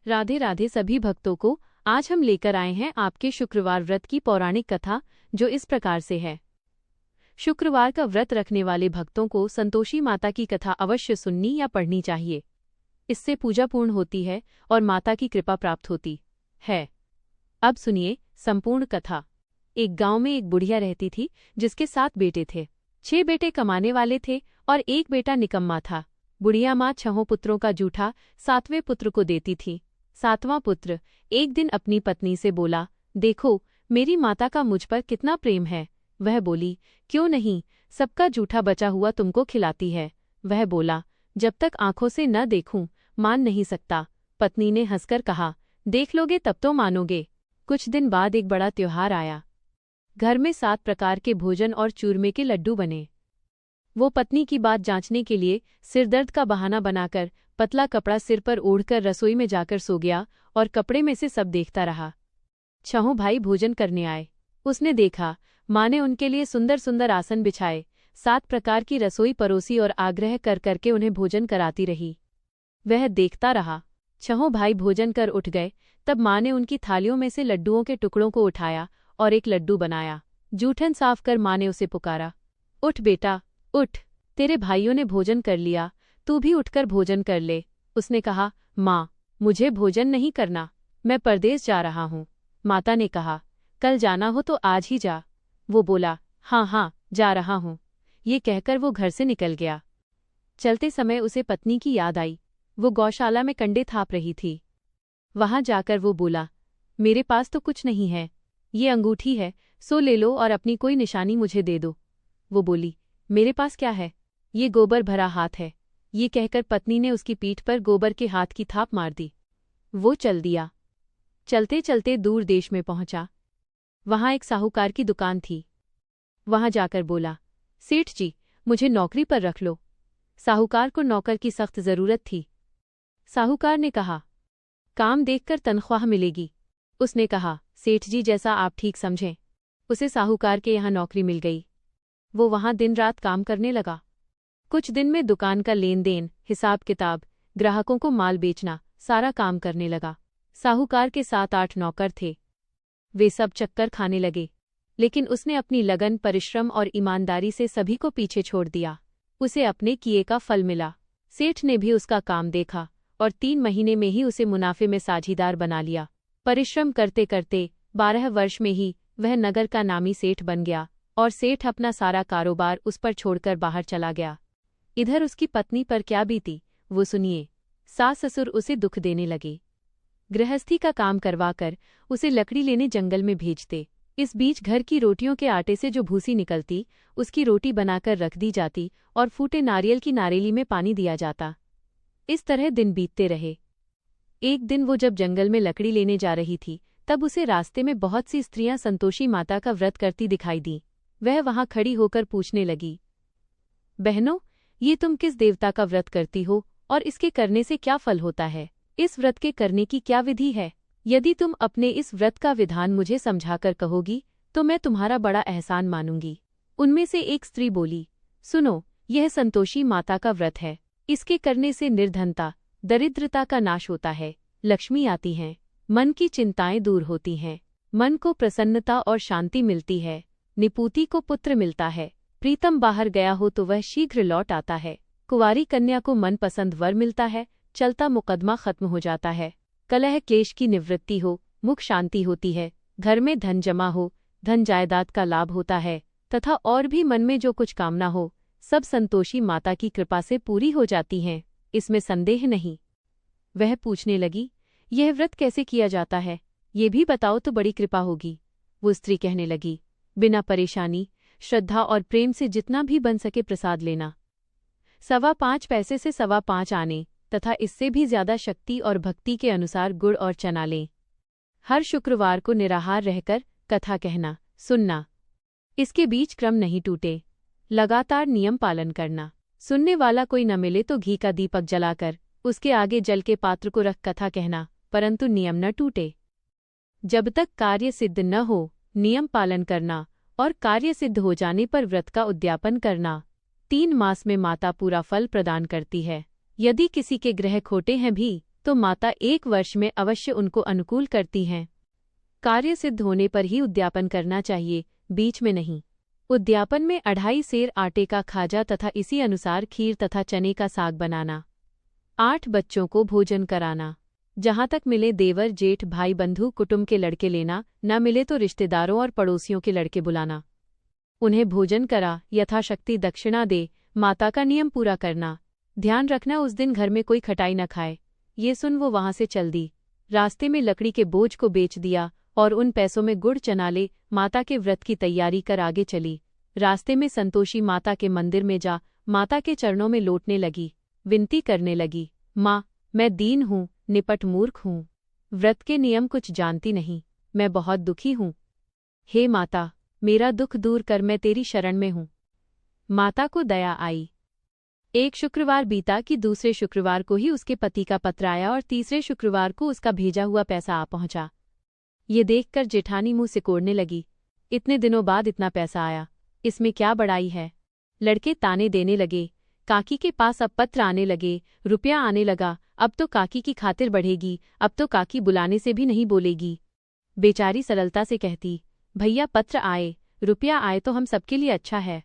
राधे राधे सभी भक्तों को। आज हम लेकर आए हैं आपके शुक्रवार व्रत की पौराणिक कथा, जो इस प्रकार से है। शुक्रवार का व्रत रखने वाले भक्तों को संतोषी माता की कथा अवश्य सुननी या पढ़नी चाहिए। इससे पूजा पूर्ण होती है और माता की कृपा प्राप्त होती है। अब सुनिए संपूर्ण कथा। एक गांव में एक बुढ़िया रहती थी, जिसके 7 बेटे थे। 6 बेटे कमाने वाले थे और एक बेटा निकम्मा था। बुढ़िया माँ 6 पुत्रों का जूठा 7वें पुत्र को देती थी। 7वां पुत्र एक दिन अपनी पत्नी से बोला, देखो मेरी माता का मुझ पर कितना प्रेम है। वह बोली, क्यों नहीं, सबका जूठा बचा हुआ तुमको खिलाती है। वह बोला, जब तक आंखों से न देखूं मान नहीं सकता। पत्नी ने हंसकर कहा, देख लोगे तब तो मानोगे। कुछ दिन बाद एक बड़ा त्योहार आया। घर में 7 प्रकार के भोजन और चूरमे के लड्डू बने। वो पत्नी की बात जांचने के लिए सिरदर्द का बहाना बनाकर पतला कपड़ा सिर पर ओढ़कर रसोई में जाकर सो गया और कपड़े में से सब देखता रहा। 6 भाई भोजन करने आए। उसने देखा, माँ ने उनके लिए सुंदर सुंदर आसन बिछाए, 7 प्रकार की रसोई परोसी और आग्रह कर करके उन्हें भोजन कराती रही। वह देखता रहा। 6 भाई भोजन कर उठ गए, तब माँ ने उनकी थालियों में से लड्डुओं के टुकड़ों को उठाया और एक लड्डू बनाया। जूठन साफ कर माँ ने उसे पुकारा, उठ बेटा उठ, तेरे भाइयों ने भोजन कर लिया, तू भी उठकर भोजन कर ले। उसने कहा, माँ मुझे भोजन नहीं करना, मैं परदेस जा रहा हूँ। माता ने कहा, कल जाना हो तो आज ही जा। वो बोला, हाँ हाँ जा रहा हूँ। ये कहकर वो घर से निकल गया। चलते समय उसे पत्नी की याद आई। वो गौशाला में कंडे थाप रही थी। वहां जाकर वो बोला, मेरे पास तो कुछ नहीं है, ये अंगूठी है, सो ले लो और अपनी कोई निशानी मुझे दे दो। वो बोली, मेरे पास क्या है, ये गोबर भरा हाथ है। ये कहकर पत्नी ने उसकी पीठ पर गोबर के हाथ की थाप मार दी। वो चल दिया। चलते चलते दूर देश में पहुंचा। वहां एक साहूकार की दुकान थी। वहां जाकर बोला, सेठ जी मुझे नौकरी पर रख लो। साहूकार को नौकर की सख्त जरूरत थी। साहूकार ने कहा, काम देखकर तनख्वाह मिलेगी। उसने कहा, सेठ जी जैसा आप ठीक समझें। उसे साहूकार के यहाँ नौकरी मिल गई। वो वहां दिन रात काम करने लगा। कुछ दिन में दुकान का लेन देन, हिसाब किताब, ग्राहकों को माल बेचना, सारा काम करने लगा। साहूकार के 7-8 नौकर थे। वे सब चक्कर खाने लगे, लेकिन उसने अपनी लगन, परिश्रम और ईमानदारी से सभी को पीछे छोड़ दिया। उसे अपने किए का फल मिला। सेठ ने भी उसका काम देखा और 3 महीने में ही उसे मुनाफे में साझीदार बना लिया। परिश्रम करते करते 12 वर्ष में ही वह नगर का नामी सेठ बन गया और सेठ अपना सारा कारोबार उस पर छोड़कर बाहर चला गया। इधर उसकी पत्नी पर क्या बीती, वो सुनिए। सास ससुर उसे दुख देने लगे। गृहस्थी का काम करवाकर उसे लकड़ी लेने जंगल में भेजते। इस बीच घर की रोटियों के आटे से जो भूसी निकलती, उसकी रोटी बनाकर रख दी जाती और फूटे नारियल की नारेली में पानी दिया जाता। इस तरह दिन बीतते रहे। एक दिन वो जब जंगल में लकड़ी लेने जा रही थी, तब उसे रास्ते में बहुत सी स्त्रियां संतोषी माता का व्रत करती दिखाई दी। वह वहां खड़ी होकर पूछने लगी, बहनों, ये तुम किस देवता का व्रत करती हो और इसके करने से क्या फल होता है? इस व्रत के करने की क्या विधि है? यदि तुम अपने इस व्रत का विधान मुझे समझाकर कहोगी तो मैं तुम्हारा बड़ा एहसान मानूंगी। उनमें से एक स्त्री बोली, सुनो, यह संतोषी माता का व्रत है। इसके करने से निर्धनता, दरिद्रता का नाश होता है, लक्ष्मी आती हैं, मन की चिंताएं दूर होती हैं, मन को प्रसन्नता और शांति मिलती है, निपुति को पुत्र मिलता है, प्रीतम बाहर गया हो तो वह शीघ्र लौट आता है, कुंवारी कन्या को मनपसंद वर मिलता है, चलता मुकदमा खत्म हो जाता है, कलह क्लेश की निवृत्ति हो, मुख शांति होती है, घर में धन जमा हो, धन जायदाद का लाभ होता है, तथा और भी मन में जो कुछ कामना हो, सब संतोषी माता की कृपा से पूरी हो जाती हैं, इसमें संदेह नहीं। वह पूछने लगी, यह व्रत कैसे किया जाता है, ये भी बताओ तो बड़ी कृपा होगी। वो स्त्री कहने लगी, बिना परेशानी, श्रद्धा और प्रेम से जितना भी बन सके प्रसाद लेना। 5.25 पैसे से 5.25 आने तथा इससे भी ज्यादा शक्ति और भक्ति के अनुसार गुड़ और चना लें। हर शुक्रवार को निराहार रहकर कथा कहना, सुनना। इसके बीच क्रम नहीं टूटे। लगातार नियम पालन करना। सुनने वाला कोई न मिले तो घी का दीपक जलाकर उसके आगे जल के पात्र को रख कथा कहना, परंतु नियम न टूटे। जब तक कार्य सिद्ध न हो, नियम पालन करना और कार्य सिद्ध हो जाने पर व्रत का उद्यापन करना। 3 मास में माता पूरा फल प्रदान करती है। यदि किसी के ग्रह खोटे हैं भी तो माता 1 वर्ष में अवश्य उनको अनुकूल करती हैं। कार्य सिद्ध होने पर ही उद्यापन करना चाहिए, बीच में नहीं। उद्यापन में 2.5 सेर आटे का खाजा तथा इसी अनुसार खीर तथा चने का साग बनाना। 8 बच्चों को भोजन कराना। जहाँ तक मिले देवर जेठ भाई बंधु कुटुंब के लड़के लेना, न मिले तो रिश्तेदारों और पड़ोसियों के लड़के बुलाना। उन्हें भोजन करा, यथाशक्ति दक्षिणा दे, माता का नियम पूरा करना। ध्यान रखना उस दिन घर में कोई खटाई न खाए। ये सुन वो वहां से चल दी। रास्ते में लकड़ी के बोझ को बेच दिया और उन पैसों में गुड़ चना ले माता के व्रत की तैयारी कर आगे चली। रास्ते में संतोषी माता के मंदिर में जा माता के चरणों में लौटने लगी, विनती करने लगी, माँ, मैं दीन हूँ, निपट मूर्ख हूँ, व्रत के नियम कुछ जानती नहीं, मैं बहुत दुखी हूँ। हे माता, मेरा दुख दूर कर, मैं तेरी शरण में हूँ। माता को दया आई। एक शुक्रवार बीता कि दूसरे शुक्रवार को ही उसके पति का पत्र आया और तीसरे शुक्रवार को उसका भेजा हुआ पैसा आ पहुंचा। ये देखकर जेठानी मुंह सिकोड़ने लगी, इतने दिनों बाद इतना पैसा आया, इसमें क्या बड़ाई है। लड़के ताने देने लगे, काकी के पास अब पत्र आने लगे, रुपया आने लगा, अब तो काकी की खातिर बढ़ेगी, अब तो काकी बुलाने से भी नहीं बोलेगी। बेचारी सरलता से कहती, भैया पत्र आए, रुपया आए तो हम सबके लिए अच्छा है।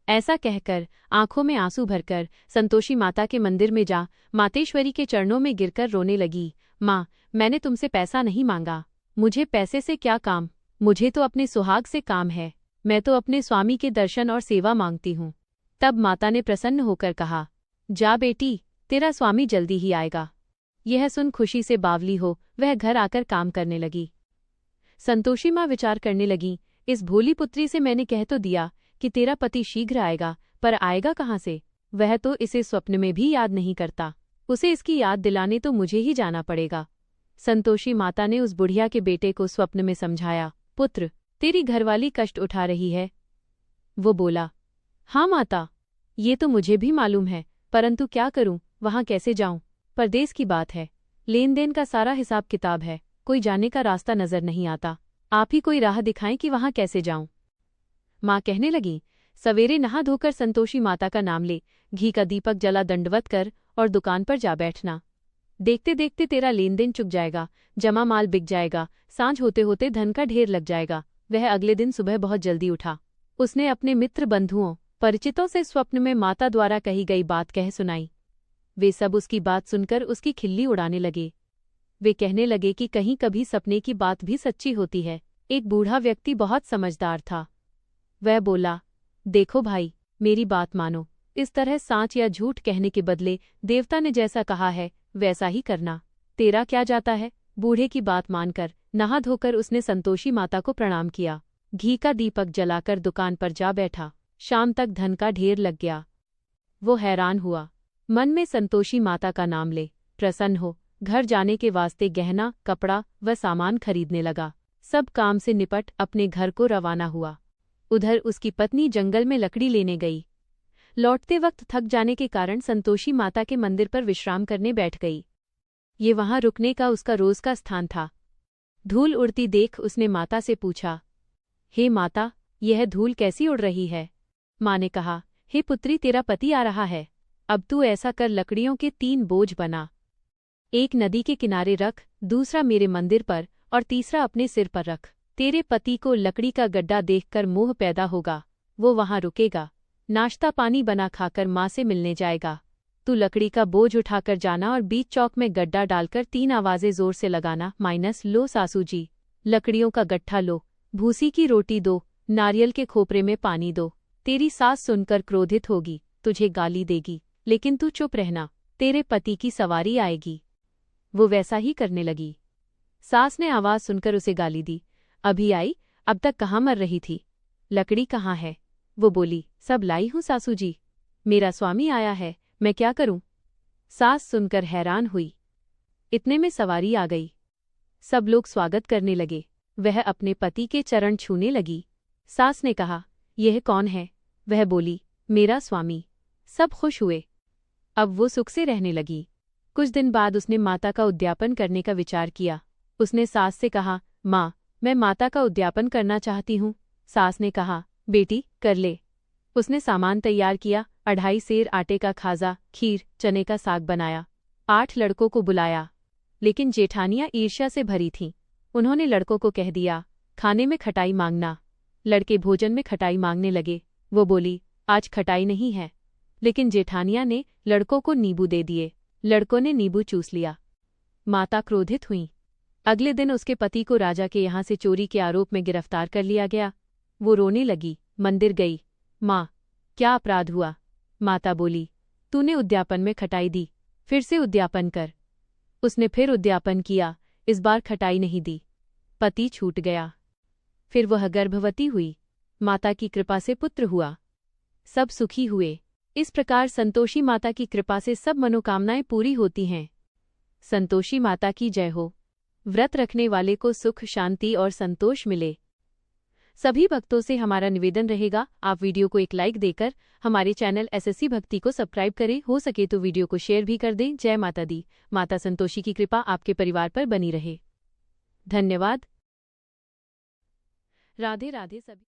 ऐसा कहकर आंखों में आंसू भरकर संतोषी माता के मंदिर में जा मातेश्वरी के चरणों में गिरकर रोने लगी, माँ, मैंने तुमसे पैसा नहीं मांगा, मुझे पैसे से क्या काम, मुझे तो अपने सुहाग से काम है, मैं तो अपने स्वामी के दर्शन और सेवा मांगती हूँ। तब माता ने प्रसन्न होकर कहा, जा बेटी, तेरा स्वामी जल्दी ही आएगा। यह सुन खुशी से बावली हो वह घर आकर काम करने लगी। संतोषी माँ विचार करने लगी, इस भोली पुत्री से मैंने कह तो दिया कि तेरा पति शीघ्र आएगा, पर आएगा कहाँ से, वह तो इसे स्वप्न में भी याद नहीं करता, उसे इसकी याद दिलाने तो मुझे ही जाना पड़ेगा। संतोषी माता ने उस बुढ़िया के बेटे को स्वप्न में समझाया, पुत्र, तेरी घरवाली कष्ट उठा रही है। वो बोला, हाँ माता, ये तो मुझे भी मालूम है, परंतु क्या करूं, वहां कैसे जाऊं, परदेश की बात है, लेन देन का सारा हिसाब किताब है, कोई जाने का रास्ता नजर नहीं आता, आप ही कोई राह दिखाएं कि वहां कैसे जाऊं। माँ कहने लगी, सवेरे नहा धोकर संतोषी माता का नाम ले, घी का दीपक जला दंडवत कर और दुकान पर जा बैठना। देखते देखते तेरा लेन देन चुक जाएगा, जमा माल बिक जाएगा, सांझ होते होते धन का ढेर लग जाएगा। वह अगले दिन सुबह बहुत जल्दी उठा। उसने अपने मित्र बंधुओं परिचितों से स्वप्न में माता द्वारा कही गई बात कह सुनाई। वे सब उसकी बात सुनकर उसकी खिल्ली उड़ाने लगे। वे कहने लगे कि कहीं कभी सपने की बात भी सच्ची होती है। एक बूढ़ा व्यक्ति बहुत समझदार था। वह बोला, देखो भाई, मेरी बात मानो, इस तरह सांच या झूठ कहने के बदले देवता ने जैसा कहा है वैसा ही करना। तेरा क्या जाता है। बूढ़े की बात मानकर नहा धोकर उसने संतोषी माता को प्रणाम किया, घी का दीपक जलाकर दुकान पर जा बैठा। शाम तक धन का ढेर लग गया। वो हैरान हुआ, मन में संतोषी माता का नाम ले प्रसन्न हो घर जाने के वास्ते गहना, कपड़ा व सामान खरीदने लगा। सब काम से निपट अपने घर को रवाना हुआ। उधर उसकी पत्नी जंगल में लकड़ी लेने गई। लौटते वक्त थक जाने के कारण संतोषी माता के मंदिर पर विश्राम करने बैठ गई। ये वहां रुकने का उसका रोज का स्थान था। धूल उड़ती देख उसने माता से पूछा, हे माता, यह धूल कैसी उड़ रही है। माँ ने कहा, हे पुत्री, तेरा पति आ रहा है। अब तू ऐसा कर, लकड़ियों के 3 बोझ बना, एक नदी के किनारे रख, दूसरा मेरे मंदिर पर और तीसरा अपने सिर पर रख। तेरे पति को लकड़ी का गड्ढा देखकर मोह पैदा होगा, वो वहां रुकेगा, नाश्ता पानी बना खाकर माँ से मिलने जाएगा। तू लकड़ी का बोझ उठाकर जाना और बीच चौक में गड्ढा डालकर 3 आवाजें जोर से लगाना, लो सासू जी, लकड़ियों का गट्ठा लो, भूसी की रोटी दो, नारियल के खोपरे में पानी दो। तेरी सास सुनकर क्रोधित होगी, तुझे गाली देगी, लेकिन तू चुप रहना, तेरे पति की सवारी आएगी। वो वैसा ही करने लगी। सास ने आवाज सुनकर उसे गाली दी, अभी आई, अब तक कहाँ मर रही थी, लकड़ी कहाँ है। वो बोली, सब लाई हूँ सासू जी, मेरा स्वामी आया है, मैं क्या करूं। सास सुनकर हैरान हुई। इतने में सवारी आ गई। सब लोग स्वागत करने लगे। वह अपने पति के चरण छूने लगी। सास ने कहा, यह कौन है। वह बोली, मेरा स्वामी। सब खुश हुए। अब वो सुख से रहने लगी। कुछ दिन बाद उसने माता का उद्यापन करने का विचार किया। उसने सास से कहा, माँ, मैं माता का उद्यापन करना चाहती हूँ। सास ने कहा, बेटी, कर ले। उसने सामान तैयार किया, 2.5 सेर आटे का खाजा, खीर, चने का साग बनाया। 8 लड़कों को बुलाया, लेकिन जेठानियां ईर्ष्या से भरी थीं। उन्होंने लड़कों को कह दिया, खाने में खटाई मांगना। लड़के भोजन में खटाई मांगने लगे। वो बोली, आज खटाई नहीं है, लेकिन जेठानियां ने लड़कों को नींबू दे दिए। लड़कों ने नींबू चूस लिया। माता क्रोधित हुईं। अगले दिन उसके पति को राजा के यहाँ से चोरी के आरोप में गिरफ्तार कर लिया गया। वो रोने लगी, मंदिर गई। माँ, क्या अपराध हुआ? माता बोली, तूने उद्यापन में खटाई दी, फिर से उद्यापन कर। उसने फिर उद्यापन किया, इस बार खटाई नहीं दी। पति छूट गया। फिर वह गर्भवती हुई। माता की कृपा से पुत्र हुआ। सब सुखी हुए। इस प्रकार संतोषी माता की कृपा से सब मनोकामनाएं पूरी होती हैं। संतोषी माता की जय हो। व्रत रखने वाले को सुख, शांति और संतोष मिले। सभी भक्तों से हमारा निवेदन रहेगा, आप वीडियो को एक लाइक देकर हमारे चैनल एसएससी भक्ति को सब्सक्राइब करें। हो सके तो वीडियो को शेयर भी कर दें। जय माता दी। माता संतोषी की कृपा आपके परिवार पर बनी रहे। धन्यवाद। राधे राधे सभी।